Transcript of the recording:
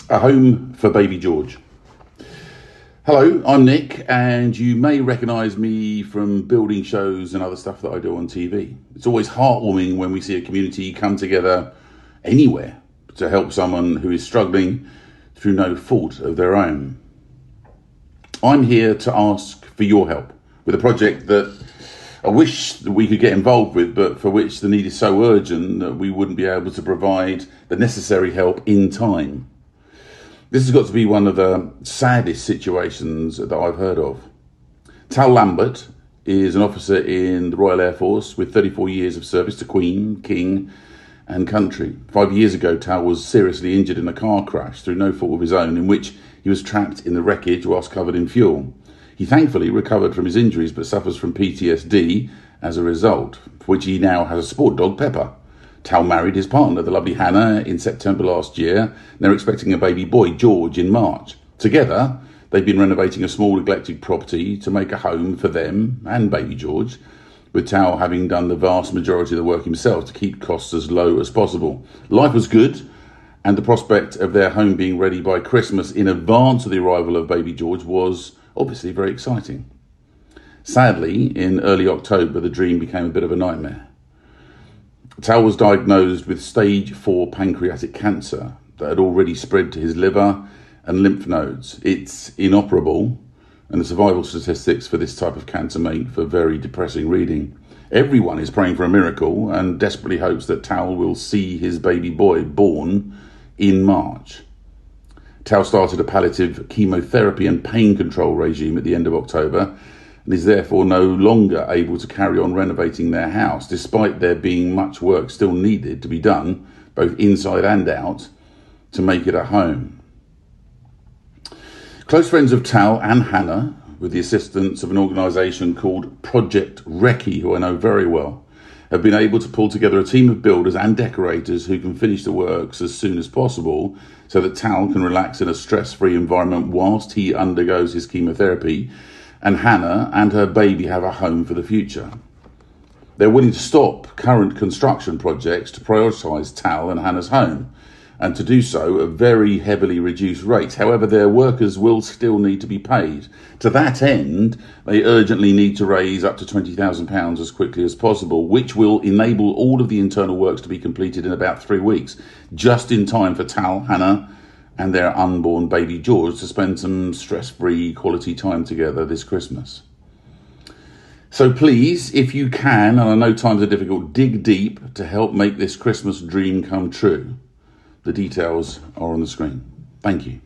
A home for baby George. Hello, I'm Nick, and you may recognise me from building shows and other stuff that I do on TV. It's always heartwarming when we see a community come together anywhere to help someone who is struggling through no fault of their own. I'm here to ask for your help with a project that I wish that we could get involved with, but for which the need is so urgent that we wouldn't be able to provide the necessary help in time. This has got to be one of the saddest situations that I've heard of. Tal Lambert is an officer in the Royal Air Force with 34 years of service to Queen, King and country. 5 years ago, Tal was seriously injured in a car crash through no fault of his own, in which he was trapped in the wreckage whilst covered in fuel. He thankfully recovered from his injuries but suffers from PTSD as a result, for which he now has a sport dog, Pepper. Tal married his partner, the lovely Hannah, in September last year, and they're expecting a baby boy, George, in March. Together, they've been renovating a small neglected property to make a home for them and baby George, with Tal having done the vast majority of the work himself to keep costs as low as possible. Life was good, and the prospect of their home being ready by Christmas in advance of the arrival of baby George was obviously very exciting. Sadly, in early October, the dream became a bit of a nightmare. Tal was diagnosed with Stage IV Pancreatic Cancer that had already spread to his liver and lymph nodes. It's inoperable, and the survival statistics for this type of cancer make for very depressing reading. Everyone is praying for a miracle and desperately hopes that Tal will see his baby boy born in March. Tal started a palliative chemotherapy and pain control regime at the end of October, and is therefore no longer able to carry on renovating their house, despite there being much work still needed to be done, both inside and out, to make it a home. Close friends of Tal and Hannah, with the assistance of an organisation called Project Recce, who I know very well, have been able to pull together a team of builders and decorators who can finish the works as soon as possible so that Tal can relax in a stress-free environment whilst he undergoes his chemotherapy, and Hannah and her baby have a home for the future. They're willing to stop current construction projects to prioritise Tal and Hannah's home, and to do so at very heavily reduced rates. However, their workers will still need to be paid. To that end, they urgently need to raise up to £20,000 as quickly as possible, which will enable all of the internal works to be completed in about 3 weeks, just in time for Tal, Hannah and their unborn baby George to spend some stress-free quality time together this Christmas. So please, if you can, and I know times are difficult, dig deep to help make this Christmas dream come true. The details are on the screen. Thank you.